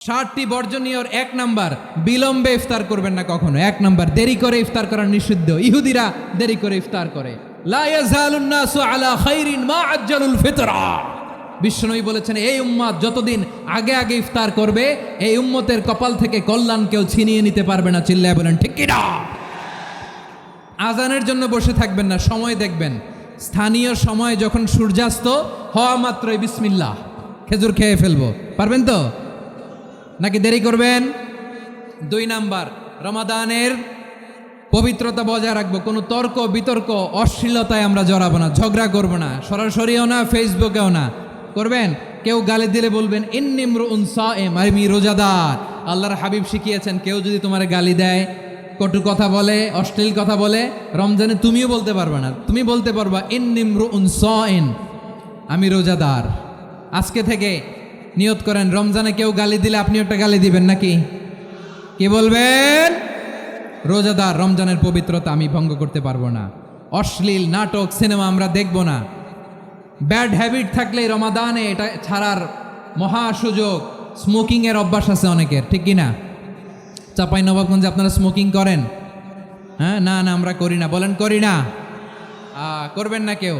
60টি বর্জনীয়র 1 number, বিলম্বে ইফতার করবেন না কখনো। 1 নাম্বার, দেরি করে ইফতার করা নিষিদ্ধ। ইহুদিরা দেরি করে ইফতার করে। লা ইয়াজালুন নাসু আলা খাইরিন মা আজ্জালুল ফিতরা। বিশ্বনবী বলেছেন, এই উম্মত যতদিন আগে আগে ইফতার করবে, এই উম্মতের কপাল থেকে কল্যাণ কেউ ছিনিয়ে নিতে পারবে না। চিল্লায় বলেন ঠিক কি না? আজানের জন্য বসে থাকবেন না, সময় দেখবেন। স্থানীয় সময় যখন সূর্যাস্ত হওয়া মাত্রই বিসমিল্লাহ, খেজুর খেয়ে ফেলবো। পারবেন তো নাকি দেরি করবেন? 2 নাম্বার, রমাদানের পবিত্রতা বজায় রাখবো। কোনো তর্ক বিতর্ক অশ্লীলতায় আমরা জড়াবো না, ঝগড়া করবো না, সরাসরিও না, ফেসবুকেও না। করবেন কেউ গালি দিলে বলবেন ইন্নিমরুউন সায়েম, আমি রোজাদার। আল্লাহর হাবিব শিখিয়েছেন, কেউ যদি তোমার গালি দেয়, কটু কথা বলে, অশ্লীল কথা বলে, রমজানে তুমিও বলতে পারবে না। তুমি বলতে পারবা ইন্নিমরুউন সায়েম, আমি রোজাদার। আজকে থেকে নিয়ত করেন, রমজানে কেউ গালি দিলে আপনি একটা গালি দিবেন নাকি? কি বলবেন? রোজাদার, রমজানের পবিত্রতা আমি ভঙ্গ করতে পারবো না। অশ্লীল নাটক সিনেমা আমরা দেখব না। ব্যাড হ্যাবিট থাকলে রমাদানে এটা ছাড়ার মহা সুযোগ। স্মোকিং এর অভ্যাস আছে অনেকের, ঠিক কি না? চাঁপাইনবাবগঞ্জে আপনারা স্মোকিং করেন? হ্যাঁ, না না আমরা করি না। বলেন করি না। করবেন না কেউ।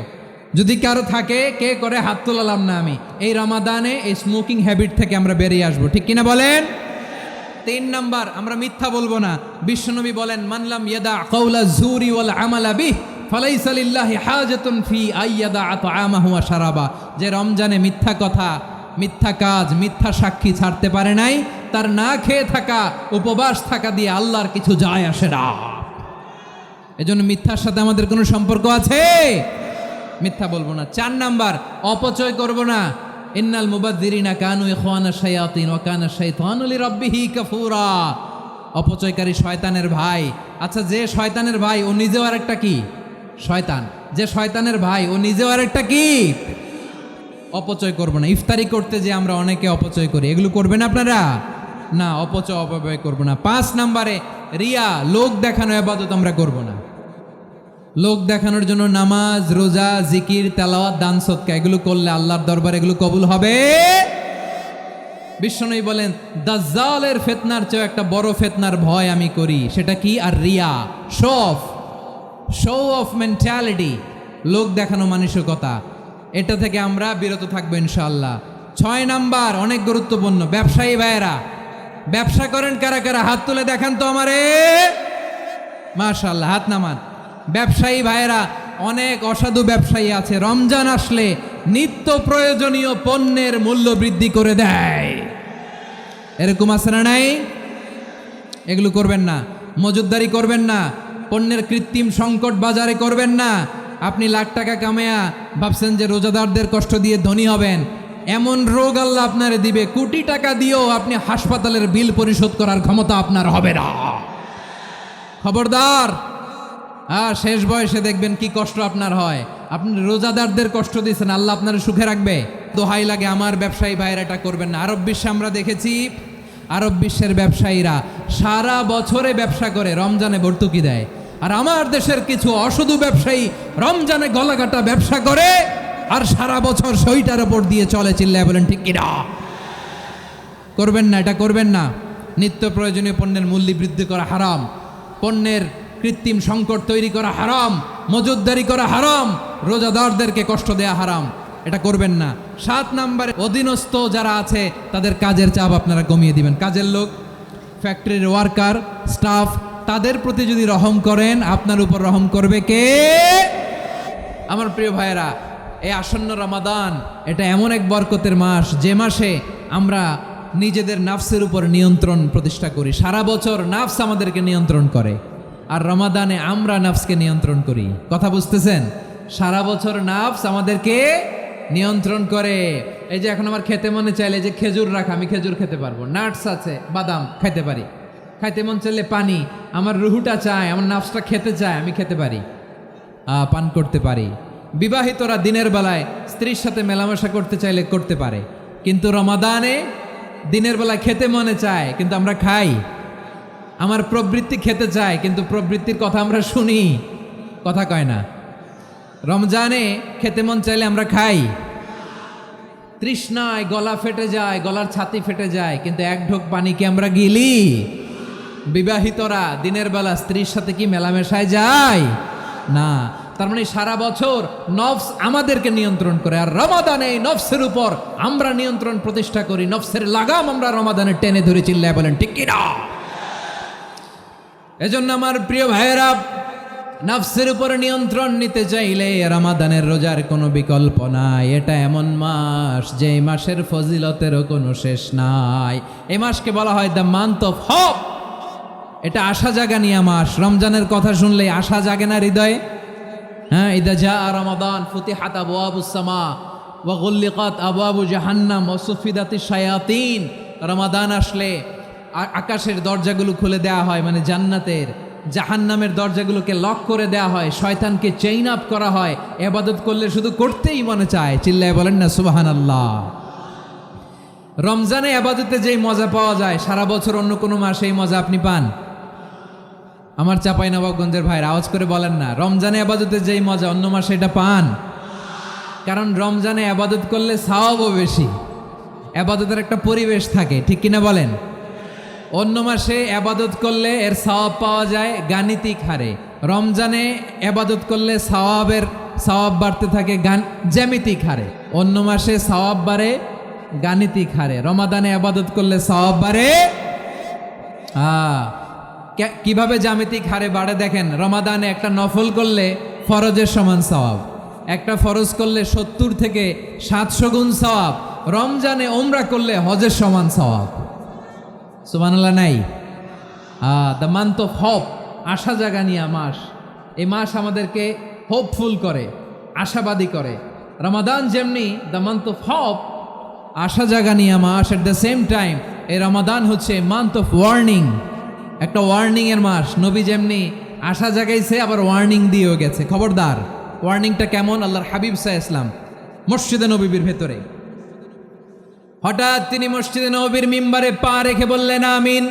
যদি কারো থাকে, কে করে হাত তোলালাম না আমি। এই রমাদানে এই স্মোকিং হ্যাবিট থেকে আমরা বেরিয়ে আসবো, ঠিক কিনা বলেন? 3 নাম্বার, আমরা মিথ্যা বলবো না। বিশ্বনবী বলেন, মানলাম ইয়াদা কাওলা যুরি ওয়াল আমালা বিহ ফালাইসা লিল্লাহি হাজাতুন ফি আইয়াদা তাআমাহু ওয়া শারাবা। যে রমজানে মিথ্যা কথা, মিথ্যা কাজ, মিথ্যা সাক্ষী ছাড়তে পারে নাই, তার না খেয়ে থাকা, উপবাস থাকা দিয়ে আল্লাহর কিছু যায় আসে না। এজন্য মিথ্যার সাথে আমাদের কোনো সম্পর্ক আছে? মিথ্যা বলবো না। 4 নাম্বার, অপচয় করব না। ইন্নাল মুবাযযিরিনা কানু ইখওয়ানা শায়াতিন ওয়া কানা শাইতানু লিরাব্বিহি কাফুরা। অপচয়কারী শয়তানের ভাই। আচ্ছা, যে শয়তানের ভাই ও নিজেও আরেকটা কি? শয়তান। যে শয়তানের ভাই ও নিজেও আরেকটা কি? অপচয় করব না। ইফতারি করতে যে আমরা অনেকে অপচয় করি, এগুলো করবেন আপনারা? না, অপব্যয় করব না। 5 নাম্বারে, রিয়া, লোক দেখানো ইবাদত আমরা করব না। লোক দেখানোর জন্য নামাজ, রোজা, জিকির, তেলাওয়াত, দান, সদকা এগুলো করলে আল্লাহর দরবারে এগুলো কবুল হবে। বিশ্বনবী বলেন, দাজ্জালের ফিতনার চেয়ে একটা বড় ফিতনার ভয় আমি করি। সেটা কি? আর রিয়া, শো অফ মেন্টালিটি, লোক দেখানো মানসিকতা। এটা থেকে আমরা বিরত থাকবো ইনশাআল্লাহ। 6 নাম্বার, অনেক গুরুত্বপূর্ণ। ব্যবসায়ী ভাইয়েরা, ব্যবসা করেন কারা কারা? হাত তুলে দেখান তো আমারে। মাশাআল্লাহ, হাত নামান। ব্যবসায়ী ভাইয়েরা, অনেক অসাধু ব্যবসায়ী আছে, রমজান আসলে নিত্য প্রয়োজনীয় পণ্যের মূল্য বৃদ্ধি করে দেয়। এরকম আছে না নাই? এগুলো করবেন না। মজুদদারি করবেন না। পণ্যের কৃত্রিম সংকট বাজারে করবেন না। আপনি লাখ টাকা কামায়া ভাবছেন যে রোজাদারদের কষ্ট দিয়ে ধনী হবেন। এমন রোগ আল্লাহ আপনারে দিবে, কোটি টাকা দিয়েও আপনি হাসপাতালের বিল পরিশোধ করার ক্ষমতা আপনার হবে না। খবরদার। শেষ বয়সে দেখবেন কি কষ্ট আপনার হয়। আপনি রোজাদারদের কষ্ট দিয়েছেন, আল্লাহ আপনার সুখে রাখবে? দোহাই লাগে আমার ব্যবসায়ী ভাইয়েরা, এটা করবেন না। আরব বিশ্বে আমরা দেখেছি, আরব বিশ্বের ব্যবসায়ীরা সারা বছরে ব্যবসা করে, রমজানে ভর্তুকি দেয়। আর আমার দেশের কিছু অসাধু ব্যবসায়ী রমজানে গলাকাটা ব্যবসা করে আর সারা বছর সইটার ওপর দিয়ে চলে। চিল্লায় বলেন ঠিক কিনা? করবেন না, এটা করবেন না। নিত্য প্রয়োজনীয় পণ্যের মূল্য বৃদ্ধি করা হারাম। পণ্যের কৃত্রিম সংকট তৈরি করা হারাম। মজুদদারি করা হারাম। রোজাদারদেরকে কষ্ট দেয়া হারাম। এটা করবেন না। 7 নাম্বারে, অধীনস্থ যারা আছে তাদের কাজের চাপ আপনারা কমিয়ে দিবেন। কাজের লোক, ফ্যাক্টরির ওয়ার্কার, স্টাফ, তাদের প্রতি যদি রহম করেন, আপনার উপর রহম করবে কে? আমার প্রিয় ভাইয়েরা, এই আসন্ন রমাদান এটা এমন এক বরকতের মাস, যে মাসে আমরা নিজেদের নাফসের উপর নিয়ন্ত্রণ প্রতিষ্ঠা করি। সারা বছর নাফস আমাদেরকে নিয়ন্ত্রণ করে, আর রমাদানে আমরা নাফসকে নিয়ন্ত্রণ করি। কথা বুঝতেছেন? সারা বছর নাফস আমাদেরকে নিয়ন্ত্রণ করে। এই যে এখন আমার খেতে মনে চাইলে যে খেজুর রাখা, আমি খেজুর খেতে পারবো। নাটস আছে, বাদাম খাইতে পারি। খাইতে মন চাইলে পানি, আমার রুহুটা চায়, আমার নাফসটা খেতে চায়, আমি খেতে পারি, পান করতে পারি। বিবাহিতরা দিনের বেলায় স্ত্রীর সাথে মেলামেশা করতে চাইলে করতে পারে, কিন্তু রমাদানে দিনের বেলায় খেতে মনে চায় কিন্তু আমরা খাই। আমার প্রবৃত্তি খেতে চায় কিন্তু প্রবৃত্তির কথা আমরা শুনি, কথা কয় না। রমজানে খেতে মন চাইলে আমরা খাই, তৃষ্ণায় গলা ফেটে যায়, গলার ছাতি ফেটে যায়, কিন্তু এক ঢোক পানি কি আমরা গিলি? বিবাহিতরা দিনের বেলা স্ত্রীর সাথে কি মেলামেশায় যায় না। তার মানে সারা বছর নফস আমাদেরকে নিয়ন্ত্রণ করে, আর রমাদানে এই নফসের উপর আমরা নিয়ন্ত্রণ প্রতিষ্ঠা করি। নফসের লাগাম আমরা রমাদানে টেনে ধরে, চিল্লায় বলেন ঠিক কি না? এজন্য আমার প্রিয় ভাইয়েরা, নফসের উপরে নিয়ন্ত্রণ নিতে চাইলে রমাদানের রোজার কোনো বিকল্প নাই। এটা এমন মাস যে এই মাসের ফজিলতেরও কোনো শেষ নাই। এই মাসকে বলা হয় দ্য মান্থ অফ হোপ। এটা আশা জাগানিয়া মাস। রমজানের কথা শুনলে আশা জাগে না হৃদয়ে? হ্যাঁ, ইদা জা রমাদান ফুতিহাত আবওয়াবুস সামা ওয়া গুল্লিকাত আবওয়াবু জাহান্নাম ওয়া সুফিদাতিশ শায়াতিন। রমাদান আসলে আকাশের দরজাগুলো খুলে দেওয়া হয়, মানে জান্নাতের। জাহান্নামের দরজাগুলোকে লক করে দেওয়া হয়, শয়তানকে চেইন আপ করা হয়। ইবাদত করলে শুধু করতেই মনে চায়, চিল্লায় বলেন না সুবহানাল্লাহ। রমজানে ইবাদতে যেই মজা পাওয়া যায়, সারা বছর অন্য কোনো মাসে এই মজা আপনি পান? আমার চাঁপাইনবাবগঞ্জের ভাইরা আওয়াজ করে বলেন না, রমজানে ইবাদতে যেই মজা অন্য মাসে এটা পান? কারণ রমজানে ইবাদত করলে সওয়াবও বেশি, ইবাদতের একটা পরিবেশ থাকে, ঠিক কিনা বলেন? অন্য মাসে ইবাদত করলে এর সওয়াব পাওয়া যায় গাণিতিক হারে, রমজানে ইবাদত করলে সওয়াব বাড়তে থাকে জ্যামিতিক হারে। অন্য মাসে সওয়াব বাড়ে গাণিতিক হারে, রমাদানে ইবাদত করলে সওয়াব বাড়ে কিভাবে জ্যামিতিক হারে বাড়ে দেখেন। রমাদানে একটা নফল করলে ফরজের সমান সওয়াব, একটা ফরজ করলে 70 থেকে 700 গুণ সওয়াব। রমজানে ওমরা করলে হজের সমান সওয়াব। সুবহানাল্লাহ নাই? দ্য মান্থ অফ হোপ, আশা জাগানিয়া মাস। এই মাস আমাদেরকে হোপফুল করে, আশাবাদী করে। রমাদান যেমনি দ্য মান্থ অফ হোপ, আশা জাগানিয়া মাস, এট দ্য সেম টাইম এই রমাদান হচ্ছে মান্থ অফ ওয়ার্নিং, একটা ওয়ার্নিং এর মাস। নবী যেমনি আশা জাগাইছে, আবার ওয়ার্নিং দিয়েও গেছে, খবরদার। ওয়ার্নিংটা কেমন? আল্লাহর হাবিব সাল্লাল্লাহু আলাইহি ওয়াসাল্লাম মসজিদে নববীর ভেতরে হঠাৎ তিনি মসজিদে নববীর মিম্বারে পা রেখে বললেন আমিন।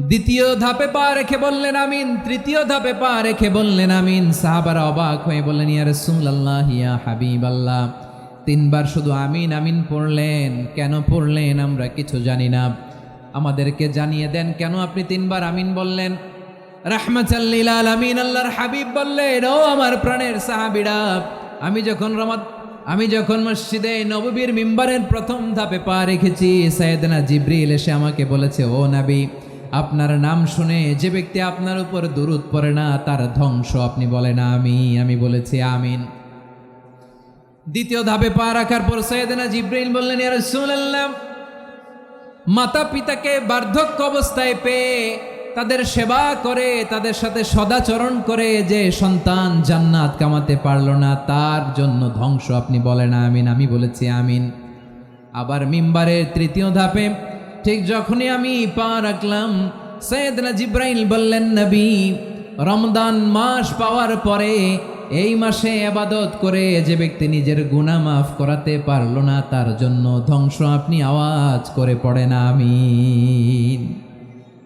দ্বিতীয় ধাপে পা রেখে বললেন আমিন, তৃতীয় ধাপে পা রেখে বললেন আমিন। সাহাবারা অবাক হয়ে বললেন ইয়া রাসূলুল্লাহ, ইয়া হাবিবাল্লাহ, 3 বার শুধু আমিন আমিন পড়লেন, কেন পড়লেন আমরা কিছু জানি না, আমাদেরকে জানিয়ে দেন কেন আপনি 3 বার আমিন বললেন। রাহমাতাল লিল আলামিন আল্লাহর হাবিব বললেন, ও আমার প্রাণের সাহাবীরা, আমি যখন মসজিদে নববীর মিম্বারের প্রথম ধাপে পা রেখেছি, সাইয়েদনা জিবরিল এসে আমাকে বলেছে, ও নবী, আপনার নাম শুনে যে ব্যক্তি আপনার উপর দুরূদ পড়ে না তার ধ্বংস। আপনি বলেন আমিন। আমি বলেছি আমিন। দ্বিতীয় ধাপে পা রাখার পর সাইয়েদনা জিবরিল বললেন, ইয়া রাসূলুল্লাহ, মাতা পিতাকে বার্ধক্য অবস্থায় পেয়ে তাদের সেবা করে, তাদের সাথে সদাচরণ করে যে সন্তান জান্নাত কামাতে পারল না, তার জন্য ধ্বংস। আপনি বলেন আমিন। আমি বলেছি আমিন। আবার মিম্বারের তৃতীয় ধাপে ঠিক যখনই আমি পা রাখলাম, সাইয়েদনা জিবরাইল বললেন, নবী, রমজান মাস পাওয়ার পরে এই মাসে ইবাদত করে যে ব্যক্তি নিজের গুনাহ মাফ করাতে পারল না, তার জন্য ধ্বংস। আপনি আওয়াজ করে পড়েন আমিন।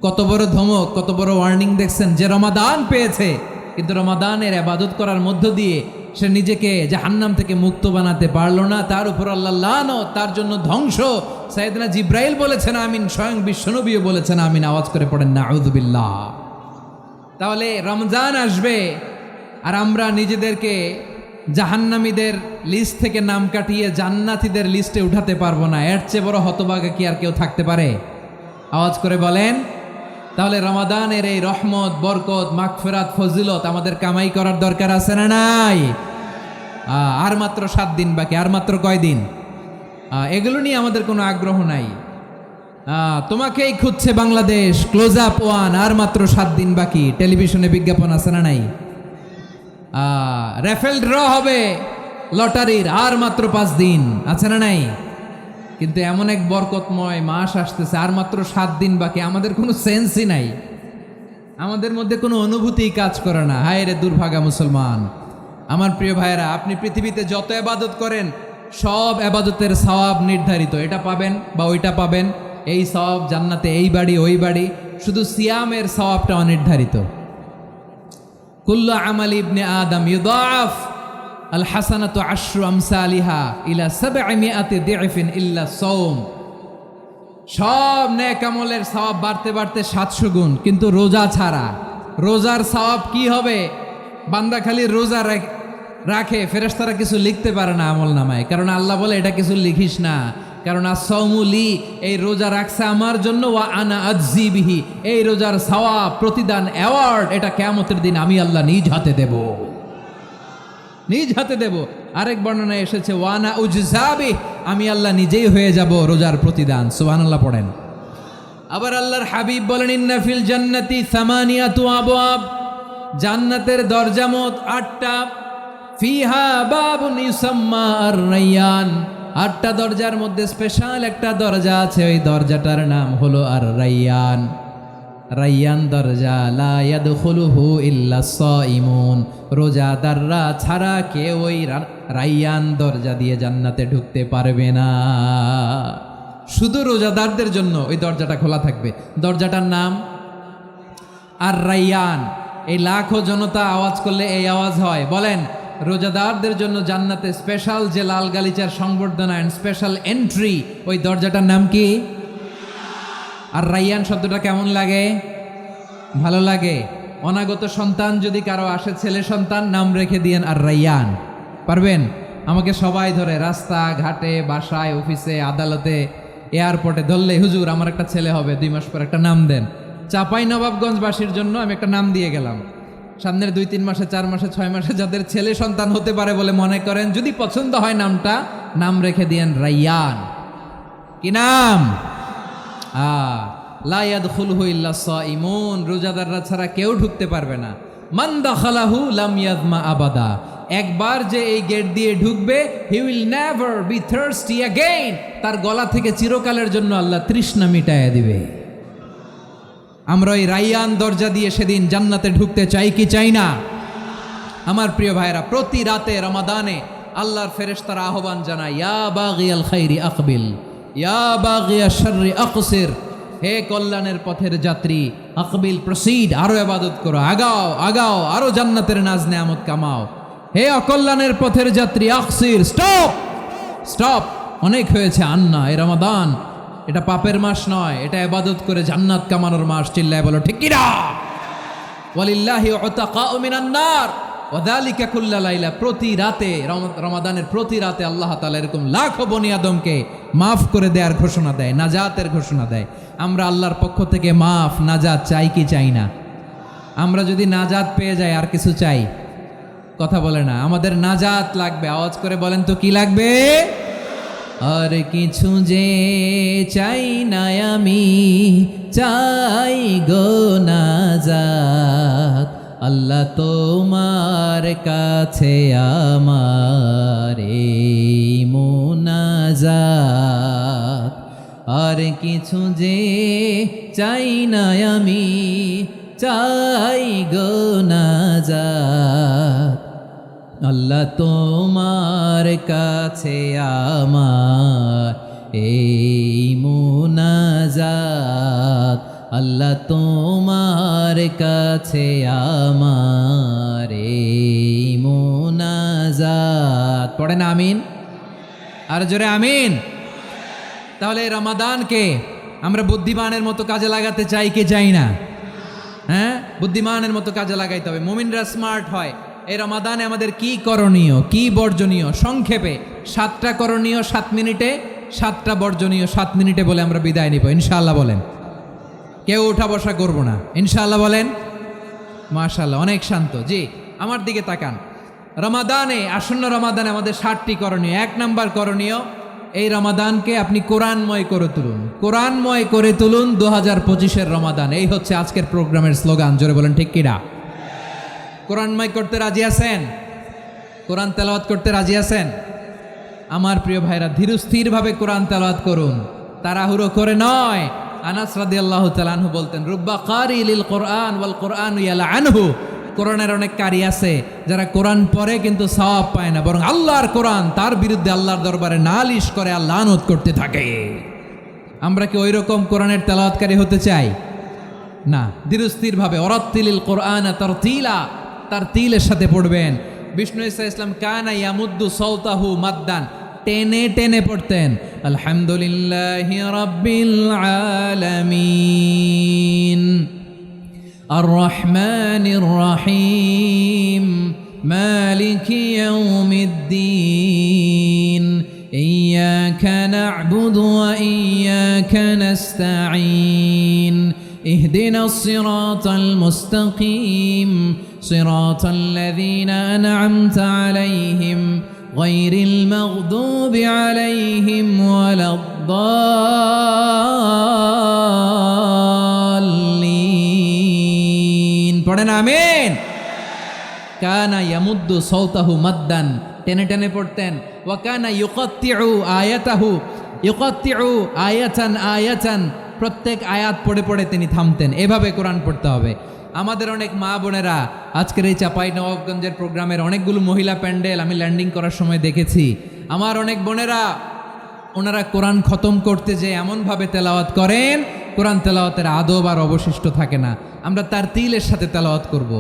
কত বড় ধমক, কত বড় ওয়ার্নিং দেখছেন। যে রমাদান পেয়েছে, কিন্তু রমাদানের ইবাদত করার মধ্য দিয়ে সে নিজেকে জাহান্নাম থেকে মুক্ত বানাতে পারলো না, তার উপর আল্লাহ লানত, তার জন্য ধ্বংস। সাইয়েদনা জিবরাইল বলেছেন আমিন, স্বয়ং বিশ্বনবীও বলেছেন আমিন। আওয়াজ করে পড়েন নাউযুবিল্লাহ। তাহলে রমজান আসবে আর আমরা নিজেদেরকে জাহান্নামীদের লিস্ট থেকে নাম কাটিয়ে জান্নাতীদের লিস্টে উঠাতে পারবো না। এর চেয়ে বড় হতভাগা কি আর কেউ থাকতে পারে? আওয়াজ করে বলেন। তাহলে রমাদানের এই রহমত, বরকত, মাগফিরাত, ফজিলত আমাদের কামাই করার দরকার আছে না নাই? আর মাত্র 7 দিন বাকি। আর মাত্র কয়দিন? এগুলো নিয়ে আমাদের কোনো আগ্রহ নাই। তোমাকেই খুঁজছে বাংলাদেশ, ক্লোজ আপ 1, আর মাত্র 7 দিন বাকি। টেলিভিশনে বিজ্ঞাপন আছে না নাই? রেফেল ড্র হবে লটারির, আর মাত্র 5 দিন আছে না নাই? কিন্তু এমন এক বরকতময় মাস আসতেছে, আর মাত্র 7 দিন বাকি। আমাদের কোনো সেন্সই নাই, আমাদের মধ্যে কোনো অনুভূতি কাজ করে না। হায় রে দুর্ভাগা মুসলমান। আমার প্রিয় ভাইয়েরা, আপনি পৃথিবীতে যত ইবাদত করেন সব ইবাদতের সওয়াব নির্ধারিত। এটা পাবেন বা ওইটা পাবেন, এই সওয়াব জান্নাতে, এই বাড়ি ওই বাড়ি। শুধু সিয়ামের সওয়াবটা অনির্ধারিত। কুল্লু আমালি ইবনে আদম ইউদাফ আল হাসানাতু আশরু আমসালিহা ইলা সাবঈমিআতি দি'ফিন ইল্লা সাওম। সব নেক আমলের সওয়াব বাড়তে বাড়তে 700 গুণ, কিন্তু রোজা ছাড়া। রোজার সওয়াব কি হবে? বান্দা খালি রোজা রাখে, ফেরেশতারা কিছু লিখতে পারে না আমল নামায়, কারণ আল্লাহ বলে এটা কিছু লিখিস না, কারণ as-সাওমুলি, এই রোজা রাখছে আমার জন্য, ওয়া আনা আজজি বিহি, এই রোজার সওয়াব, প্রতিদান, অ্যাওয়ার্ড এটা কিয়ামতের দিন আমি আল্লাহ নিজ হাতে দেব, নিজ হাতে দেব। আরেক বর্ণনায় এসেছে ওয়ানা উজজাবি, আমি আল্লাহ নিজেই হয়ে যাব রোজার প্রতিদান। সুবহানাল্লাহ পড়েন। আবার আল্লাহর হাবিব বলেন ইন্না ফিল জান্নাতি সামানিয়াতু আবওয়াব, জান্নাতের দরজা মোট 8টা। ফিহা বাবুন ইউসাম্মা আর-রায়্যান, 8টা দরজার মধ্যে স্পেশাল একটা দরজা আছে, ওই দরজাটার নাম হলো আর-রায়্যান। রায়্যান দরজা, লা ইয়াদখুলুহু ইল্লা সাইমুন, রোজাদাররা ছাড়া কেউ ওই রায়্যান দরজা দিয়ে জান্নাতে ঢুকতে পারবে না। শুধু রোজাদারদের জন্য ওই দরজাটা খোলা থাকবে। দরজাটার নাম আর-রায়্যান। এই লাখো জনতা আওয়াজ করলে এই আওয়াজ হয়, বলেন রোজাদারদের জন্য জান্নাতে স্পেশাল যে লাল গালিচার সংবর্ধনা এন্ড স্পেশাল এন্ট্রি, ওই দরজাটার নাম কি? আর রায়্যান শব্দটা কেমন লাগে? ভালো লাগে। অনাগত সন্তান যদি কারো আসে, ছেলে সন্তান, নাম রেখে দিয়েন আর রায়্যান। পারবেন? আমাকে সবাই ধরে রাস্তা ঘাটে, বাসায়, অফিসে, আদালতে, এয়ারপোর্টে ধরলে, হুজুর আমার একটা ছেলে হবে 2 মাস পর, একটা নাম দেন। চাপাই নবাবগঞ্জবাসীর জন্য আমি একটা নাম দিয়ে গেলাম। সামনের 2-3 মাসে, 4 মাসে, 6 মাসে যাদের ছেলে সন্তান হতে পারে বলে মনে করেন, যদি পছন্দ হয় নামটা, নাম রেখে দিয়েন রায়্যান। কি নাম? লা ইয়াদখুলুহু ইল্লা সাইমুন, রোজাদাররা ছাড়া কেউ ঢুকতে পারবে না। মান দাখালাহু লাম ইয়াযমা আবাদা, একবার যে এই গেট দিয়ে ঢুকবে, he will never be thirsty again, তার গলা থেকে চিরকালের জন্য আল্লাহ তৃষ্ণা মিটায়া দিবে। আমরা ওই রায়্যান দরজা দিয়ে সেদিন জান্নাতে ঢুকতে চাই কি চাই না? আমার প্রিয় ভাইরা, প্রতি রাতে রমাদানে আল্লাহর ফেরেশতারা আহ্বান জানায়, ইয়া বাগিয়াল খাইরি আকবিল, ইয়া বাগিয়াশ শাররি আকসির, হে কল্যাণের পথের যাত্রী, আকবিল প্রসিড, আরো ইবাদত করো, আগাও আগাও, আরো জান্নাতের নাজ নেয়ামত কামাও। হে অকল্যাণের পথের যাত্রী, আকসির, স্টপ স্টপ, অনেক হয়েছে। আন্না, এ রমাদান এটা পাপের মাস নয়, এটা ইবাদত করে জান্নাত কামানোর মাস। চিল্লায় বলো ঠিক কিনা? ওয়ালিল্লাহি উতাকাউ মিনান নার ওয়া যালিকা কুল্লা লাইলা, প্রতি রাতে, রমাদানের প্রতি রাতে আল্লাহ তাআলা এরকম লাখো বনি আদমকে মাফ করে দেওয়ার ঘোষণা দেয়, নাজাতের ঘোষণা দেয়। আমরা আল্লাহর পক্ষ থেকে মাফ, নাজাত চাই কি চাই না? আমরা যদি নাজাত পেয়ে যাই, আর কিছু চাই? কথা বলে না। আমাদের নাজাত লাগবে। আওয়াজ করে বলেন তো কি লাগবে? আর কিছু যে চাই না আমি, চাই গো নাজাত, আল্লাহ তোমার কাছে আমার এই মুনাজাত। আর কিছু যে চাই না আমি, চাই গো নাজাত, আল্লাহ তোমার কাছে আমার এই মুনাজাত, আল্লাহ তোমার কাছে আমার এই মুনাজাত। পড়েন আমিন, আর জোরে আমিন। তাহলে রমাদানকে আমরা বুদ্ধিমানের মতো কাজে লাগাতে চাই কি চাই না? হ্যাঁ, বুদ্ধিমানের মতো কাজে লাগাইতে হবে। মুমিনরা স্মার্ট হয়। এই রমাদানে আমাদের কি করণীয়, কি বর্জনীয়? সংক্ষেপে 7টা করণীয় 7 মিনিটে, 7টা বর্জনীয় 7 মিনিটে বলে আমরা বিদায় নিব ইনশাআল্লাহ। বলেন, কেউ উঠা বসা করব না ইনশাআল্লাহ। বলেন মাশাআল্লাহ, অনেক শান্ত। জি, আমার দিকে তাকান। রমাদানে, আসন্ন রমাদানে আমাদের 7টি করণীয়। 1 নাম্বার করণীয়, এই রমাদানকে আপনি কোরআনময় করে তুলুন। কোরআনময় করে তুলুন 2025-এর রমাদান। এই হচ্ছে আজকের প্রোগ্রামের স্লোগান। জোরে বলেন ঠিক কিনা? কোরআনময় করতে রাজি আছেন? কোরআন তেলাওয়াত করতে রাজি আছেন? আমার প্রিয় ভাইরা, ধীরস্থিরভাবে কোরআন তেলাওয়াত করুন, তাড়াহুড়ো করে নয়। আনাস রাদিয়াল্লাহু তাআলা আনহু বলতেন, রুব্বা কারি লিল কোরআন ওয়াল কোরআন ইয়ালআনহু, কোরআনের অনেক কারি আছে যারা কোরআন পড়ে কিন্তু সওয়াব পায় না, বরং আল্লাহর কোরআন তার বিরুদ্ধে আল্লাহর দরবারে নালিশ করে আর লানত করতে থাকে। আমরা কি ওই রকম কোরআনের তেলাওয়াতকারী হতে চাই? না। ধীরস্থিরভাবে, ওয়ারাত্তিলিল কোরআন তারতিলা, তার তিলের সাথে পড়বেন। বিষ্ণু ইসা ইসলাম কানা ইয়ামুদ্দু সৌতাহু মাদ্দান, টেনে টেনে পড়তেন আলহামদুলিল্লাহি রাব্বিল আলামিন আর রহমানির রহিম মালিকি ইয়াউমিদ্দিন ইয়্যাকা না'বুদু ওয়া ইয়্যাকা নাস্তাঈন اهدنا الصراط المستقيم صراط الذين أنعمت عليهم غير المغضوب عليهم ولا الضالين পড়েন আমিন। কানা ইয়ামুদ্দু সাওতাহু মাদ্দান, টেনে টেনে পড়তেন। ওয়া কানা ইউকাত্তিউ আয়াতান আয়াতান, প্রত্যেক আয়াত পড়ে পড়ে তিনি থামতেন। এভাবে কোরআন পড়তে হবে। আমাদের অনেক মা বোনেরা আজকের এই চাঁপাইনবাবগঞ্জের প্রোগ্রামের অনেকগুলো মহিলা প্যান্ডেল আমি ল্যান্ডিং করার সময় দেখেছি। আমার অনেক বোনেরা ওনারা কোরআন খতম করতে যে এমনভাবে তেলাওয়াত করেন, কোরআন তেলাওয়াতের আদব আর অবশিষ্ট থাকে না। আমরা তার তিলের সাথে তেলাওয়াত করব,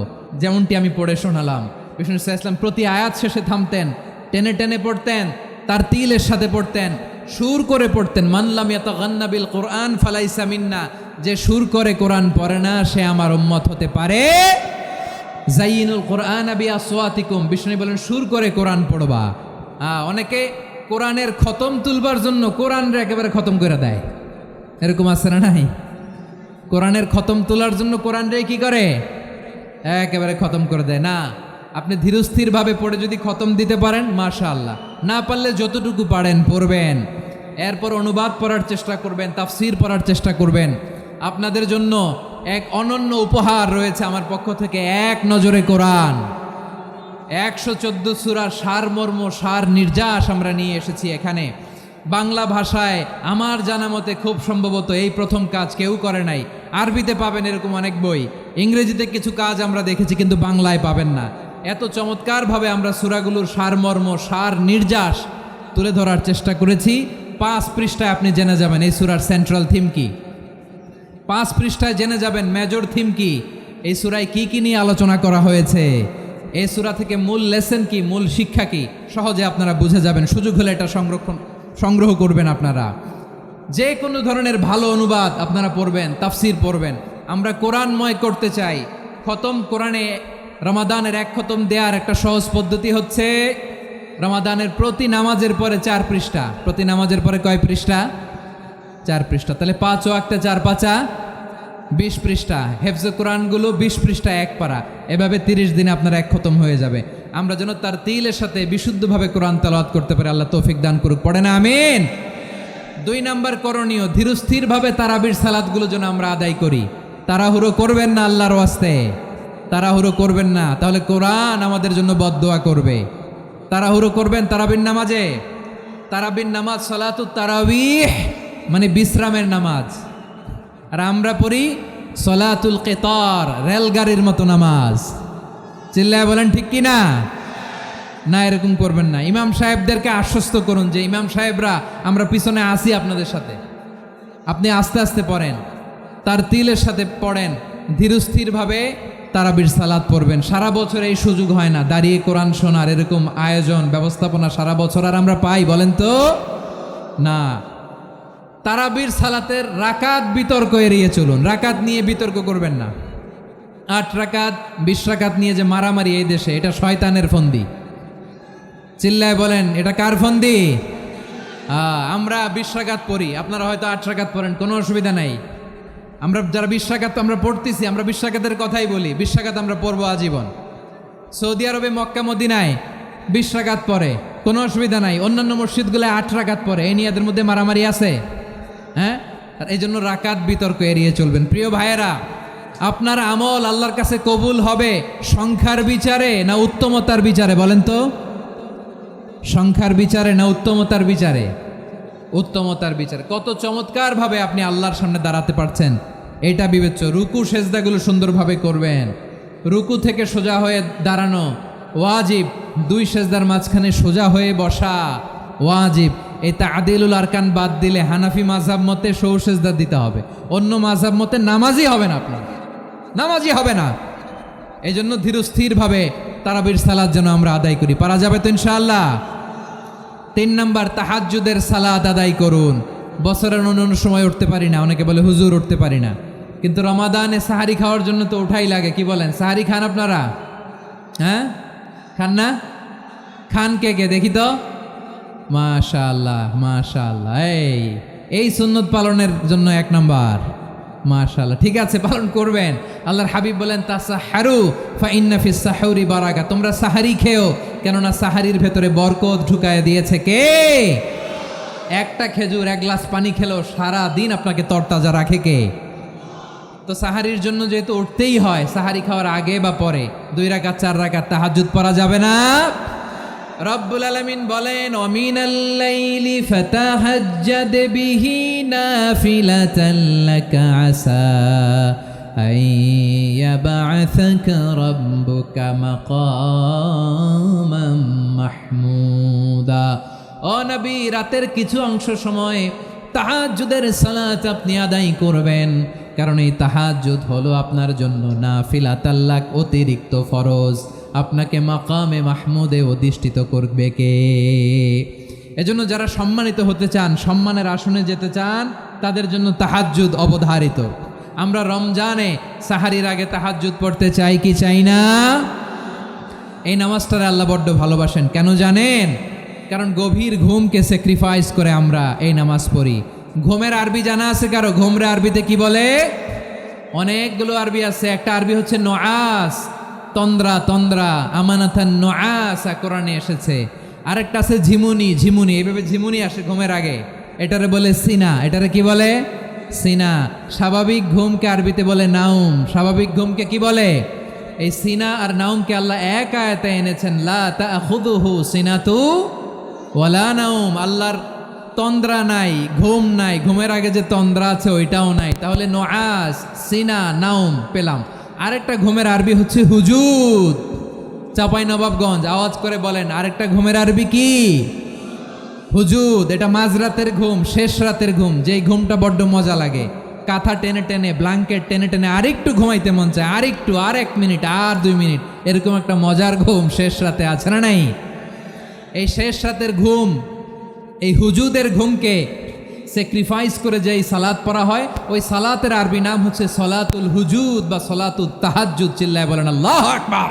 যেমনটি আমি পড়ে শোনালাম। বিষ্ণু ইসলাম প্রতি আয়াত শেষে থামতেন, টেনে টেনে পড়তেন, তার তিলের সাথে পড়তেন, সুর করে পড়তেন। মানলাম ইয়াতাগান্না বিল কোরআন ফালাইসা মিন্না, যে সুর করে কোরআন পড়ে না সে আমার উম্মত হতে পারে। জাইনুল কোরআন বি আসওয়াতিকুম, বিষ্ণু বলেন সুর করে কোরআন পড়বা। অনেকে কোরআনের খতম তুলবার জন্য কোরআনরে একেবারে খতম করে দেয়, এরকম আছে না নাই? কোরআনের খতম তোলার জন্য কোরআনরে কি করে? একেবারে খতম করে দেয়। না, আপনি ধীরস্থিরভাবে পড়ে যদি খতম দিতে পারেন মাশাআল্লাহ, না পারলে যতটুকু পারেন পড়বেন। এরপর অনুবাদ পড়ার চেষ্টা করবেন, তাফসির পড়ার চেষ্টা করবেন। আপনাদের জন্য এক অনন্য উপহার রয়েছে আমার পক্ষ থেকে, এক নজরে কোরআন। 114 সূরার সারমর্ম, সার নির্যাস আমরা নিয়ে এসেছি এখানে বাংলা ভাষায়। আমার জানা মতে খুব সম্ভবত এই প্রথম কাজ কেউ করে নাই। আরবিতে পাবেন এরকম অনেক বই, ইংরেজিতে কিছু কাজ আমরা দেখেছি, কিন্তু বাংলায় পাবেন না। এত চমৎকারভাবে আমরা সূরাগুলোর সারমর্ম, সার নির্যাস তুলে ধরার চেষ্টা করেছি। 5 পৃষ্ঠায় আপনি জেনে যাবেন এই সূরার সেন্ট্রাল থিম কি। 5 পৃষ্ঠায় জেনে যাবেন মেজর থিম কি, এই সূরায় কি কি নিয়ে আলোচনা করা হয়েছে, এই সূরা থেকে মূল লেসন কি, মূল শিক্ষা কি, সহজে আপনারা বুঝে যাবেন। সুযোগ হলে এটা সংগ্রহ করবেন। আপনারা যে কোনো ধরনের ভালো অনুবাদ আপনারা পড়বেন, তাফসির পড়বেন। আমরা কোরআনময় করতে চাই। খতম কোরআনে রমাদানের 1 খতম দেওয়ার একটা সহজ পদ্ধতি হচ্ছে রমাদানের প্রতি নামাজের পরে 4 পৃষ্ঠা। প্রতি নামাজের পরে কয় পৃষ্ঠা? 4 পৃষ্ঠা। তাহলে 5 ওয়াক্তে 4 পাঁচা 20 পৃষ্ঠা। হেফজে কোরআনগুলো 20 পৃষ্ঠা 1 পারা। এভাবে 30 দিনে আপনার 1 খতম হয়ে যাবে। আমরা যেন তার তিলের সাথে বিশুদ্ধভাবে কোরআন তেলাওয়াত করতে পারি, আল্লাহ তৌফিক দান করুক। পড়ে না আমিন। 2 নাম্বার করণীয়, ধীরস্থিরভাবে তারাবির সালাতগুলো যেন আমরা আদায় করি। তাড়াহুড়ো করবেন না, আল্লাহর ওয়াস্তে তাড়াহুড়ো করবেন না, তাহলে কোরআন আমাদের জন্য বদদোয়া করবে। তাড়াহুড়ো করবেন তারাবির নামাজে। তারাবির নামাজ সালাতুত তারাবিহ মানে বিশ্রামের নামাজ। আর আমরা পড়ি সলাতুল কেতার, রেলগাড়ির মতো নামাজ। চিল্লায় বলেন ঠিক কি না? না, এরকম করবেন না। ইমাম সাহেবদেরকে আশ্বস্ত করুন যে ইমাম সাহেবরা আমরা পিছনে আসি আপনাদের সাথে, আপনি আস্তে আস্তে পড়েন, তার তিলের সাথে পড়েন, ধীরস্থিরভাবে তারাবির সালাত পড়বেন। সারা বছর এই সুযোগ হয় না দাঁড়িয়ে কোরআন শোনার, এরকম আয়োজন ব্যবস্থাপনা সারা বছর আর আমরা পাই বলেন তো? না। তারাবির সালাতের রাকাত বিতর্ক এড়িয়ে চলুন। রাকাত নিয়ে বিতর্ক করবেন না। 8 রাকাত 20 রাকাত নিয়ে যে মারামারি এই দেশে, এটা শয়তানের ফন্দি। চিল্লায় বলেন এটা কার ফন্দি? আমরা 20 রাকাত পড়ি, আপনারা হয়তো 8 রাকাত পড়েন, কোনো অসুবিধা নাই। আমরা যারা 20 রাকাত আমরা পড়তেছি, আমরা 20 রাকাতের কথাই বলি। 20 রাকাত আমরা পড়বো আজীবন। সৌদি আরবে মক্কা মদিনায় 20 রাকাত পড়ে, কোনো অসুবিধা নাই। অন্যান্য মসজিদগুলোয় 8 রাকাত পড়ে। এই নিয়ে এদের মধ্যে মারামারি আছে? হ্যাঁ। আর এই জন্য রাকাত বিতর্ক এড়িয়ে চলবেন। প্রিয় ভাইয়েরা, আপনার আমল আল্লাহর কাছে কবুল হবে সংখ্যার বিচারে না উত্তমতার বিচারে? বলেন তো, সংখ্যার বিচারে না উত্তমতার বিচারে? উত্তমতার বিচারে। কত চমৎকারভাবে আপনি আল্লাহর সামনে দাঁড়াতে পারছেন এটা বিবেচ্য। রুকু সেজদাগুলো সুন্দরভাবে করবেন। রুকু থেকে সোজা হয়ে দাঁড়ানো ওয়াজিব, 2 সেজদার মাঝখানে সোজা হয়ে বসা ওয়াজিব। এই তাদিলুল আরকান বাদ দিলে হানাফি মাযহাব মতে সৌ সেজদা দিতে হবে। অন্য মাযহাব মতে নামাজই হবে না, আপনার নামাজই হবে না। এই জন্য ধীরস্থিরভাবে তারাবির সালাত যেন আমরা আদায় করি। পারা যাবে তো ইনশাআল্লাহ? 3 নাম্বার, তাহাজ্জুদের সালাত আদায় করুন। বছরের অন্য সময় উঠতে পারি না, অনেকে বলে হুজুর উঠতে পারি না, কিন্তু রমাদানে সাহারি খাওয়ার জন্য তো ওঠাই লাগে। কি বলেন, সাহারি খান আপনারা? হ্যাঁ, খান না? খান কে কে দেখি তো? মাশাআল্লাহ মাশাআল্লাহ, এই সুন্নত পালনের জন্য 1 নাম্বার। মাশাআল্লাহ, ঠিক আছে, পালন করবেন। আল্লাহর হাবিব বলেন তাসাহহারু ফা ইন্না ফিস সাহুরি বারাকা, তোমরা সাহারি খেও, কেননা সাহারির ভেতরে বরকত ঢুকায় দিয়েছে কে? একটা খেজুর, 1 গ্লাস পানি খেলেও সারা দিন আপনাকে তরতাজা রাখে কে? তো সাহারির জন্য যেহেতু উঠতেই হয়, সাহারি খাওয়ার আগে বা পরে 2 রাকাত 4 রাকাত তাহাজ্জুদ পড়া যাবে না? রব্বুল আলামিন বলেন ওয়ামিনাল লাইলি ফাতাহাজ্জাদ বিহি নাফিলাতান লাকা আসা আইয়াবআসাকা রাব্বুকা মাকামান মাহমুদা। ও নবী, রাতের কিছু অংশ সময় তাহাজ্জুদের সালাত আপনি আদায় করবেন, কারণ এই তাহাজ্জুদ হলো আপনার জন্য নাফিলাতাল লাক, অতিরিক্ত ফরজ। আপনাকে মাকামে মাহমুদে অধিষ্ঠিত করবে কে? এজন্য যারা সম্মানিত হতে চান, সম্মানের আসনে যেতে চান, তাদের জন্য তাহাজ্জুদ অবধারিত। আমরা রমজানে সাহারির আগে তাহাজ্জুদ পড়তে চাই কি চাই না? এই নামাজটারে আল্লাহ বড্ড ভালোবাসেন। কেন জানেন? কারণ গভীর ঘুমকে স্যাক্রিফাইস করে আমরা এই নামাজ পড়ি। ঘুমের আরবি জানা আছে কারো? ঘুমরে আরবিতে কি বলে? অনেকগুলো আরবি আছে। একটা আরবি হচ্ছে নোয়াস, তন্দ্রা, তন্দ্রা, আমানাথান নোয়াসা কোরআনে এসেছে। আরেকটা আছে ঝিমুনি, ঝিমুনি, এইভাবে ঝিমুনি আসে ঘুমের আগে, এটারে বলে সিনা। এটারে কি বলে? সিনা। স্বাভাবিক ঘুমকে আরবিতে বলে নাউম। স্বাভাবিক ঘুমকে কি বলে? এই সিনা আর নাউমকে আল্লাহ এক আয়াতে এনেছেন, লা তাখুযুহু সিনাতু ওয়ালা নাউম। আল্লাহর তন্দ্রা নাই, ঘুম নাই, ঘুমের আগে যে তন্দ্রা আছে ওইটাও নাই। তাহলে নোয়াস, সিনা, নাউম পেলাম। আরেকটা ঘুমের আরবি হচ্ছে হুজুদ। চাপাই নবাবগঞ্জ আওয়াজ করে বলেন, আরেকটা ঘুমের আরবি কি? হুজুদ। এটা মাঝরাতের ঘুম, শেষ রাতের ঘুম, যেই ঘুমটা বড্ড মজা লাগে। কাঁথা টেনে টেনে, ব্ল্যাঙ্কেট টেনে টেনে আরেকটু ঘুমাইতে মন চায়, আরেকটু, আর 1 মিনিট, আর 2 মিনিট, এরকম একটা মজার ঘুম শেষ রাতে আছে না নাই? এই শেষ রাতের ঘুম, এই হুজুদের ঘুমকে স্যাক্রিফাইস করে যে এই সালাত পড়া হয়, ওই সালাতের আরবি নাম হচ্ছে সলাতুল হুজুদ বা সলাতুত তাহাজ্জুদ। চিল্লায় বলেন আল্লাহু আকবার।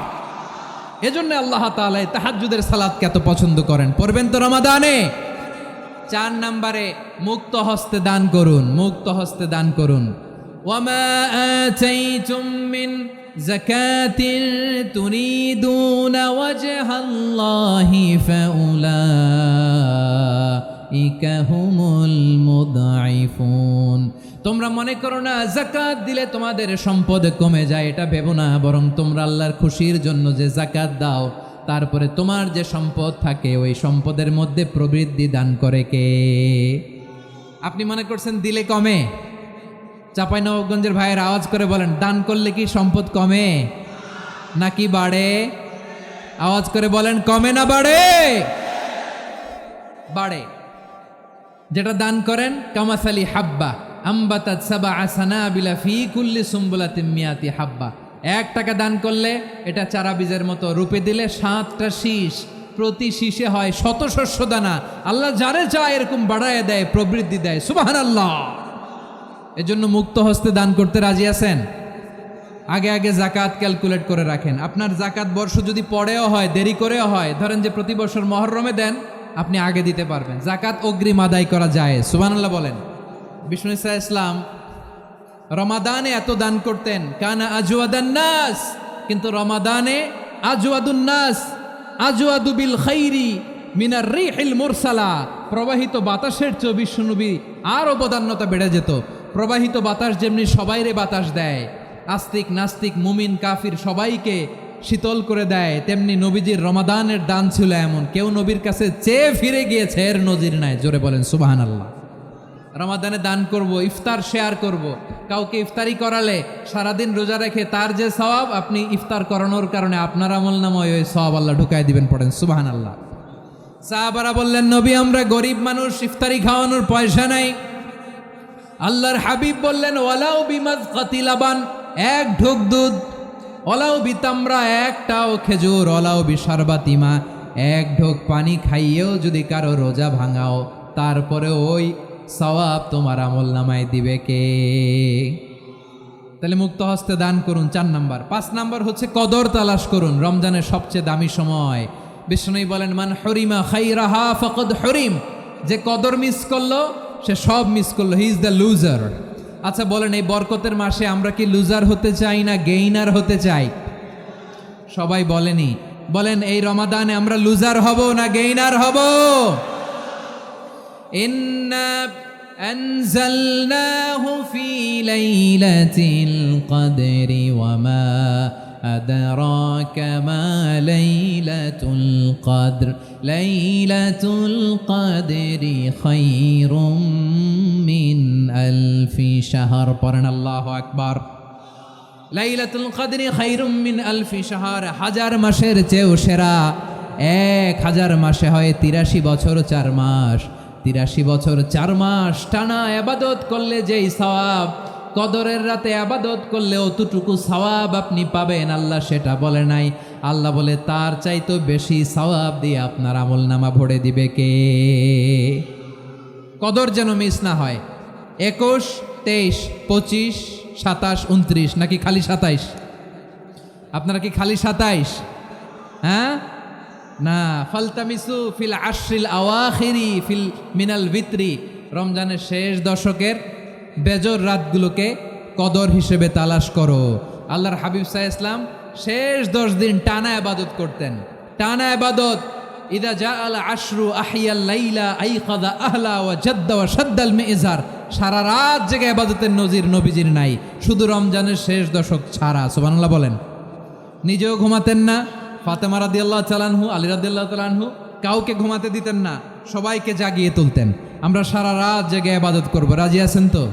এজন্য আল্লাহ তাআলা এই তাহাজ্জুদের সালাতকে এত পছন্দ করেন। পড়বেন তো রমাদানে। 4 নম্বরে মুক্ত হস্তে দান করুন, মুক্ত হস্তে দান করুন। ওয়ামা আতাইতুম মিন যাকাতিন তুরিদুনা ওয়াজহাল্লাহি ফাউলাইকা হুমুল মুদঈফুন। তোমরা মনে করো না যাকাত দিলে তোমাদের সম্পদ কমে যায়, এটা ভেবো না, বরং তোমরা আল্লাহর খুশির জন্য যে যাকাত দাও, তারপরে তোমার যে সম্পদ থাকে ওই সম্পদের মধ্যে প্রবৃদ্ধি দান করে কে? আপনি মনে করছেন দিলে কমে? চাঁপাইনবাবগঞ্জের ভাইয়ের আওয়াজ করে বলেন, দান করলে কি সম্পদ কমে নাকি বাড়ে? আওয়াজ করে বলেন, কমে না বাড়ে? বাড়ে। যেটা দান করেন, কামাসালি হাব্বা আম্বাতাত সাবআ সানাবিলা ফি কুল্লি সুম্বুলাতিন মিয়াতি হাব্বা। 1 টাকা দান করলে এটা চারা বীজের মতো, রূপে দিলে 7টা শীষ, প্রতি শীষে হয় 100 শস্য দানা। আল্লাহ যারে চায় এরকম বাড়ায় দেয়, প্রবৃদ্ধি দেয়। সুবহানাল্লাহ। এজন্য মুক্ত হস্তে দান করতে রাজি আছেন? আগে আগে জাকাত ক্যালকুলেট করে রাখেন। আপনার জাকাত বর্ষ যদি পরেও হয়, দেরি করেও হয়, ধরেন যে প্রতি বছর মুহররমে দেন, আপনি আগে দিতে পারবেন। জাকাত অগ্রিম আদায় করা যায়। সুবহানাল্লাহ বলেন। বিষ্ণু ইসা ইসলাম রমাদানে এত দান করতেন, কানা আজওয়াদান নাস, কিন্তু রমাদানে আজওয়াদুন নাস আজওয়াদু বিল খাইরি মিনার রিহিল মুরসালা। প্রবাহিত বাতাসের চেয়ে বিশ্বনবী আর অবদান্যতা বেড়ে যেত। প্রবাহিত বাতাস যেমনি সবাইরে বাতাস দেয়, আস্তিক নাস্তিক মুমিন কাফির সবাইকে শীতল করে দেয়, তেমনি নবীজির রমাদানের দান ছিল এমন, কেউ নবীর কাছে চেয়ে ফিরে গিয়েছে এর নজির নাই। জোরে বলেন সুবহানাল্লাহ। রমাদানে দান করব, ইফতার শেয়ার করব। কাউকে ইফতারি করালে সারাদিন রোজা রেখে তার যে সওয়াব, আপনি ইফতার করানোর কারণে আপনার আমলনামায় ওই সওয়াব আল্লাহ ঢুকায় দিবেন। পড়েন সুবহানাল্লাহ। সাহাবারা বললেন, নবী আমরা গরিব মানুষ, ইফতারি খাওয়ানোর পয়সা নাই। আল্লাহর হাবিব বললেন, ওয়ালাউ বিমাজকাতি লাবান, 1 ঢোক দুধ অলাও বিতামরা একটাও খেজুর, অলাও বিশারবাতিমা এক ঢোক পানি খাইয়েও যদি কারো রোজা ভাঙাও, তারপরে ওই সওয়াব তোমার আমল নামায় দিবে কে? তাহলে মুক্ত হস্তে দান করুন 4 নাম্বার। 5 নাম্বার হচ্ছে কদর তালাশ করুন। রমজানের সবচেয়ে দামি সময়। বিষ্ণু বলেন, মান হরিমা খাইরাহা ফাকাদ হরিম, যে কদর মিস করলো সে সব মিস করলো, হি ইজ দ্য লুজার। আচ্ছা বলেন, এই বরকতের মাসে আমরা কি লুজার হতে চাই না গেইনার হতে চাই? সবাই বলেনি, বলেন এই রমাদানে আমরা লুজার হব না গেইনার হব? ইন্না আনজালনাহু ফি লাইলাতিল কদরি ওয়া মা আদরাকা মা লাইলাতুল কদর, লাইলাতুল কদরি খায়রুম মিন আলফি শাহর। পড়েন আল্লাহু আকবার। লাইলাতুল কদরি খায়রুম মিন আলফি শাহর, 1000 মাসের চেয়েও সেরা। 1000 মাসে হয় 83 বছর 4 মাস। 83 বছর 4 মাস টানা ইবাদত করলে যেই সওয়াব, কদরের রাতে ইবাদত করলে অতটুকু সওয়াব আপনি পাবেন, আল্লাহ সেটা বলে নাই। আল্লাহ বলে তার চাইতো বেশি সওয়াব দিয়ে আপনার আমল নামা ভরে দিবে কে? কদর যেন মিস না হয়। 21, 23, 25, 27, 29 নাকি খালি 27? আপনারা কি খালি 27? হ্যাঁ না, ফালতামিসু ফিল আশরিল আওয়াখিরি ফিল মিনাল ভিতরি, রমজানের শেষ দশকের বেজর রাতগুলোকে কদর হিসেবে তালাশ করো। আল্লাহর হাবিব সাল্লাল্লাহু আলাইহি ওয়াসাল্লাম শেষ 10 দিন টানা ইবাদত করতেন, টানা ইবাদত। ইদা জাআল আশরু আহিয়াল লাইলা আইকাদা আহলা ওয়া জাদ্দা ওয়া শাদ্দাল মিজার, সারা রাত জেগে ইবাদতের নজির নবীজির নাই, শুধু রমজানের শেষ দশক ছাড়া। সুবহানাল্লাহ বলেন। নিজেও ঘুমাতেন না, ফাতেমা রাদিয়াল্লাহু তাআলা আনহু, আলী রাদিয়াল্লাহু তাআলা আনহু কাউকে ঘুমাতে দিতেন না, সবাইকে জাগিয়ে তুলতেন। আমরা সারা রাত জেগে ইবাদত করব, রাজি আছেন তো?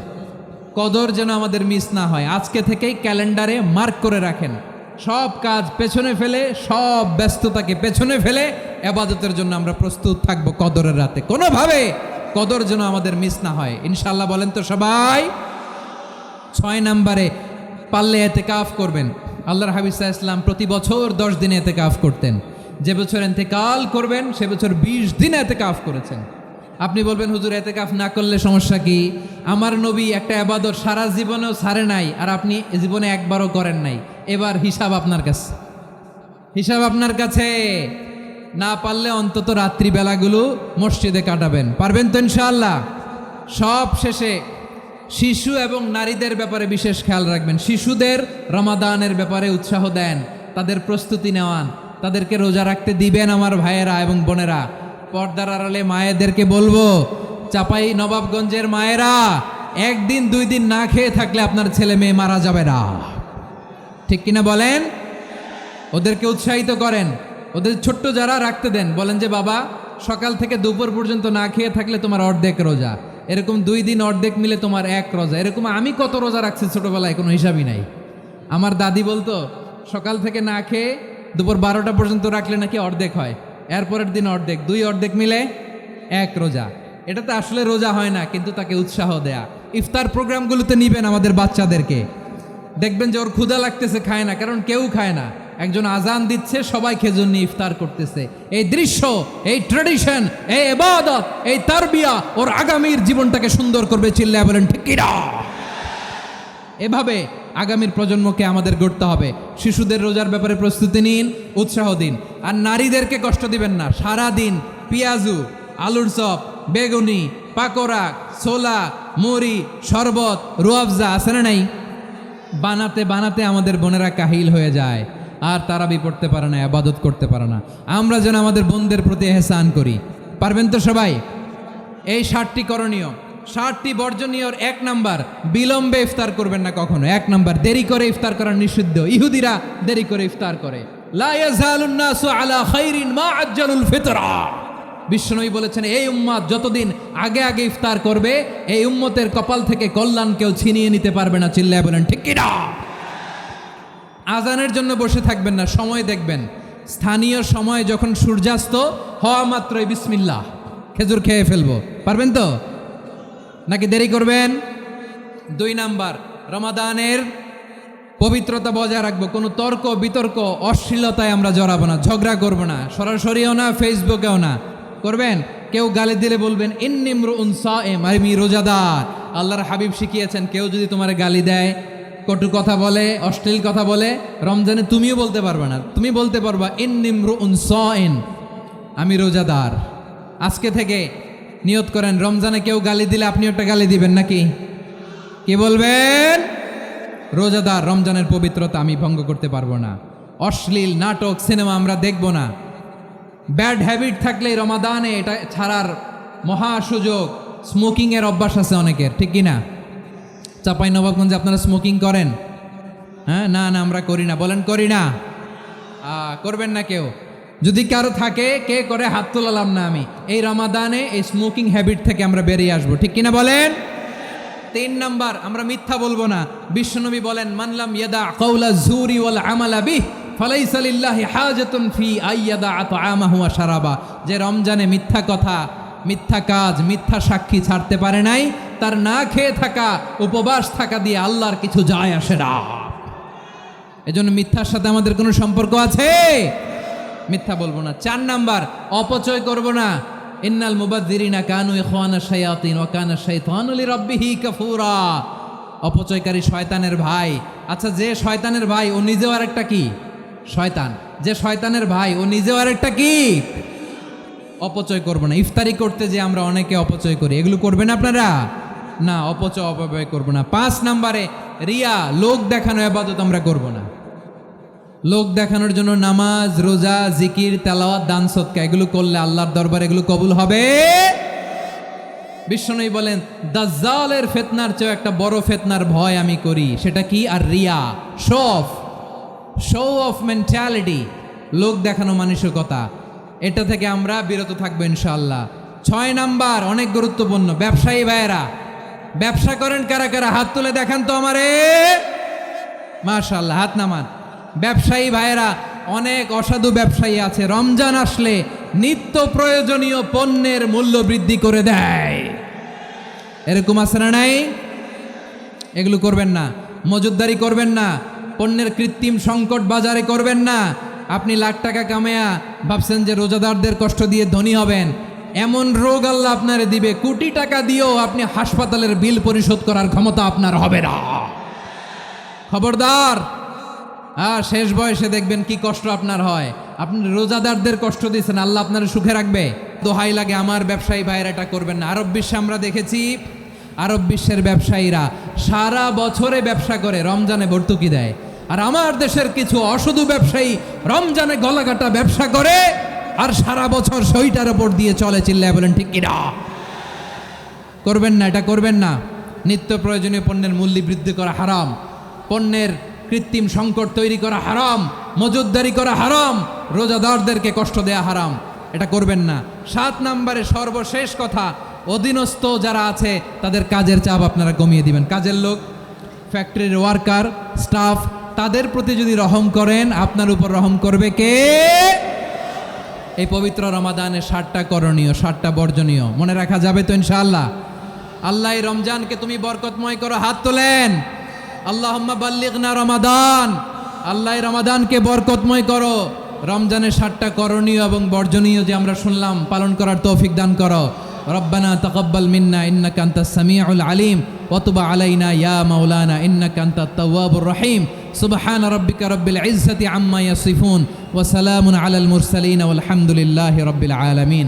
কদর যেন আমাদের মিস না হয়। আজকে থেকেই ক্যালেন্ডারে মার্ক করে রাখেন, সব কাজ পেছনে ফেলে, সব ব্যস্ততাকে পেছনে ফেলে ইবাদতের জন্য আমরা প্রস্তুত থাকবো কদরের রাতে। কোনোভাবে কদর যেন আমাদের মিস না হয়, ইনশাআল্লাহ। বলেন তো সবাই? 6 নম্বরে পারলে ইতিকাফ করবেন। আল্লাহর হাবিব সাল্লাল্লাহু আলাইহি ওয়াসাল্লাম প্রতি বছর 10 দিনে ইতিকাফ করতেন। যে বছর ইন্তেকাল করবেন সে বছর 20 দিনে ইতিকাফ করেছেন। আপনি বলবেন, হুজুর ইতিকাফ না করলে সমস্যা কি? আমার নবী একটা ইবাদত সারা জীবনেও ছাড়ে নাই, আর আপনি জীবনে একবারও করেন নাই। এবার হিসাব আপনার কাছে, হিসাব আপনার কাছে। না পারলে অন্তত রাত্রিবেলাগুলো মসজিদে কাটাবেন। পারবেন তো ইনশাআল্লাহ? সব শেষে শিশু এবং নারীদের ব্যাপারে বিশেষ খেয়াল রাখবেন। শিশুদের রমাদানের ব্যাপারে উৎসাহ দেন, তাদের প্রস্তুতি নেওয়ান, তাদেরকে রোজা রাখতে দিবেন। আমার ভাইয়েরা এবং বোনেরা, পর্দার আড়ালে মায়েদেরকে বলবো, চাপাই নবাবগঞ্জের মায়েরা, 1 দিন 2 দিন না খেয়ে থাকলে আপনার ছেলে মেয়ে মারা যাবে না, ঠিক কিনা বলেন? ওদেরকে উৎসাহিত করেন, ওদের ছোট্ট যারা রাখতে দেন, বলেন যে বাবা সকাল থেকে দুপুর পর্যন্ত না খেয়ে থাকলে তোমার অর্ধেক রোজা, এরকম 2 দিন অর্ধেক মিলে তোমার 1 রোজা। এরকম আমি কত রোজা রাখছি ছোটবেলায়, কোনো হিসাবই নাই। আমার দাদি বলতো সকাল থেকে না খেয়ে দুপুর 12টা পর্যন্ত রাখলে নাকি অর্ধেক হয়, এরপরের দিন অর্ধেক, 2 অর্ধেক মিলে 1 রোজা। এটা তো আসলে রোজা হয় না, কিন্তু তাকে উৎসাহ দেয়া। ইফতার প্রোগ্রামগুলোতে নিবেন আমাদের বাচ্চাদেরকে, দেখবেন যে ওর ক্ষুধা লাগতেছে, খায় না, কারণ কেউ খায় না। একজন আজান দিচ্ছে, সবাই খেজুর নিয়ে ইফতার করতেছে। এই দৃশ্য, এই ট্রেডিশন, এই ইবাদত, এই তারবিয়া ওর আগামীর জীবনটাকে সুন্দর করবে। চিল্লায় বলেন ঠিক কি না? এভাবে আগামীর প্রজন্মকে আমাদের গড়তে হবে। শিশুদের রোজার ব্যাপারে প্রস্তুতি নিন, উৎসাহ দিন। আর নারীদেরকে কষ্ট দিবেন না। সারা দিন পেঁয়াজু, আলুর চপ, বেগুনি, পাকোড়া, ছোলা, মুড়ি, শরবত, রুয়াবজা আছে না নাই, বানাতে বানাতে আমাদের বোনেরা কাহিল হয়ে যায়, আর তারাবি পড়তে পারে না, ইবাদত করতে পারে না। আমরা যেন আমাদের বোনদের প্রতি এহসান করি। পারবেন তো সবাই? এই 7টি করণীয়, 7টি বর্জনীয়। 1 নাম্বার, বিলম্বে ইফতার করবেন না কখনো। 1 নাম্বার, দেরি করে ইফতার করা নিষিদ্ধ। ইহুদিরা দেরি করে ইফতার করে। লা ইয়াজালুন নাসু আলা খাইরিন মা আজ্জালুল ফিতরা। বিশ্বনবী বলেছেন, এই উম্মত যতদিন আগে আগে ইফতার করবে, এই উম্মতের কপাল থেকে কল্যাণ কেউ ছিনিয়ে নিতে পারবে না। চিল্লায় বলেন ঠিক কি না? আজানের জন্য বসে থাকবেন না, সময় দেখবেন। স্থানীয় সময় যখন সূর্যাস্ত হওয়া মাত্রই বিসমিল্লাহ, খেজুর খেয়ে ফেলবো। পারবেন তো নাকি দেরি করবেন? 2 নাম্বার, রমাদানের পবিত্রতা বজায় রাখবো, কোনো তর্ক বিতর্ক অশ্লীলতায় আমরা জড়াবো না, ঝগড়া করবো না, সরাসরিও না, ফেসবুকেও না। করবেন কেউ গালি দিলে বলবেন ইন্নিমরুউন সায়েম, আমি রোজাদার। আল্লাহর হাবিব শিখিয়েছেন কেউ যদি তোমার গালি দেয়, কটু কথা বলে, অশ্লীল কথা বলে, রমজানে তুমিও বলতে পারবে না, তুমি বলতে পারবা ইন্নিমরুউন সায়েম, আমি রোজাদার। আজকে থেকে নিয়ত করেন রমজানে কেউ গালি দিলে আপনি একটা গালি দিবেন নাকি? কি বলবেন? রোজাদার, রমজানের পবিত্রতা আমি ভঙ্গ করতে পারবো না। অশ্লীল নাটক সিনেমা আমরা দেখব না। ব্যাড হ্যাবিট থাকলে রমাদানে এটা ছাড়ার মহা সুযোগ। স্মোকিংয়ের অভ্যাস আছে অনেকের, ঠিক কি না? চাঁপাইনবাবগঞ্জে আপনারা স্মোকিং করেন? হ্যাঁ, না না আমরা করি না। বলেন করি না? করবেন না কেউ? যদি কারো থাকে, কে করে হাত তোলালাম না আমি। এই রমাদানে এই স্মোকিং হ্যাবিট থেকে আমরা বেরিয়ে আসবো, ঠিক কিনা বলেন? 3 নাম্বার, আমরা মিথ্যা বলবো না। বিশ্বনবী বলেন মানলাম ইয়াদা কাউলা জুরি ওয়াল আমালা বিহ ফালাইসা লিল্লাহি হাজাতুন ফি আইয়াদা তাআমাহু ওয়া শারাবা। যে রমজানে মিথ্যা কথা, মিথ্যা কাজ, মিথ্যা সাক্ষী ছাড়তে পারে নাই, তার না খেয়ে থাকা, উপবাস থাকা দিয়ে আল্লাহর কিছু যায় আসে না। এজন্য মিথ্যার সাথে আমাদের কোনো সম্পর্ক আছে? মিথ্যা বলবো না। 4 নাম্বার, অপচয় করব না। ইন্নাল মুবাযযিরিনা কানু ইখওয়ানা শায়াতিন ওয়া কানা শাইতানু লিরাব্বিহি কাফুরা। অপচয়কারী শয়তানের ভাই। আচ্ছা, যে শয়তানের ভাই ও নিজেও আরেকটা কি? শয়তান। যে শয়তানের ভাই ও নিজেও আরেকটা কি? অপচয় করব না। ইফতারি করতে যে আমরা অনেকে অপচয় করি, এগুলো করবেন আপনারা? না, অপব্যয় করব না। 5 নাম্বারে রিয়া, লোক দেখানো ইবাদত আমরা করব না। লোক দেখানোর জন্য নামাজ, রোজা, জিকির, তেলাওয়াত, দান, সদকা এগুলো করলে আল্লাহর দরবারে এগুলো কবুল হবে। বিশ্বনবী বলেন দাজ্জালের ফিতনার চেয়ে একটা বড় ফিতনার ভয় আমি করি, সেটা কি? আর রিয়া, শো অফ মেন্টালিটি, লোক দেখানো মানসিকতা, এটা থেকে আমরা বিরত থাকবো ইনশাআল্লাহ। 6 নাম্বার, অনেক গুরুত্বপূর্ণ। ব্যবসায়ী ভাইয়েরা, ব্যবসা করেন কারা কারা? হাত তুলে দেখান তো আমারে। মাশাআল্লাহ, হাত নামান। ব্যবসায়ী ভাইয়েরা, অনেক অসাধু ব্যবসায়ী আছে, রমজান আসলে নিত্য প্রয়োজনীয় পণ্যের মূল্য বৃদ্ধি করে দেয়। এরকম আছে না নাই? এগুলো করবেন না। মজুদদারি করবেন না। পণ্যের কৃত্রিম সংকট বাজারে করবেন না। আপনি লাখ টাকা কামায়া ভাবছেন যে রোজাদারদের কষ্ট দিয়ে ধনী হবেন, এমন রোগ আল্লাহ আপনারে দিবে, কোটি টাকা দিয়েও আপনি হাসপাতালের বিল পরিশোধ করার ক্ষমতা আপনার হবে না। খবরদার। শেষ বয়সে দেখবেন কি কষ্ট আপনার হয়। আপনি রোজাদারদের কষ্ট দিয়েছেন, আল্লাহ আপনার সুখে রাখবে? দোহাই লাগে আমার ব্যবসায়ী ভাইয়েরা, এটা করবেন না। আরব বিশ্বে আমরা দেখেছি, আরব বিশ্বের ব্যবসায়ীরা সারা বছরে ব্যবসা করে, রমজানে ভর্তুকি দেয়। আর আমার দেশের কিছু অসাধু ব্যবসায়ী রমজানে গলাকাটা ব্যবসা করে আর সারা বছর সইটার ওপর দিয়ে চলে। চিল্লায় বলেন ঠিক কিনা? করবেন না, এটা করবেন না। নিত্য প্রয়োজনীয় পণ্যের মূল্য বৃদ্ধি করা হারাম, পণ্যের কৃত্রিম সংকট তৈরি করা হারাম, মজুদদারি করা হারাম, রোজাদারদেরকে কষ্ট দেয়া হারাম, এটা করবেন না। 7 নাম্বারে সর্বশেষ কথা, অধীনস্থ যারা আছে তাদের কাজের চাপ আপনারা কমিয়ে দিবেন। কাজের লোক, ফ্যাক্টরির ওয়ার্কার, স্টাফ, তাদের প্রতি যদি রহম করেন, আপনার উপর রহম করবে কে? এই পবিত্র রমাদানে 7টা করণীয়, 7টা বর্জনীয় মনে রাখা যাবে তো ইনশাআল্লাহ? আল্লাহ এই রমজানকে তুমি বরকতময় করো। হাত তোলেন। আল্লাহুম্মা বাল্লিগনা রমাদান। আল্লাহ রমাদানকে বরকতময় করো। রমজানের 7টা করণীয় এবং বর্জনীয় যে আমরা শুনলাম, পালন করার তৌফিক দান করো। রব্বানা তাকাব্বাল মিন্না ইন্নাকা আনতাস সামিউল আলিম ওয়া তুব আলাইনা ইয়া মাওলানা ইন্নাকা আনতাত তাওয়াবুর রহিম। সুবহানা রাব্বিকা রাব্বিল ইজ্জাতি আম্মা ইয়াসিফুন ওয়া সালামুন আলাল মুরসালিন ওয়াল হামদুলিল্লাহি রাব্বিল আলামিন।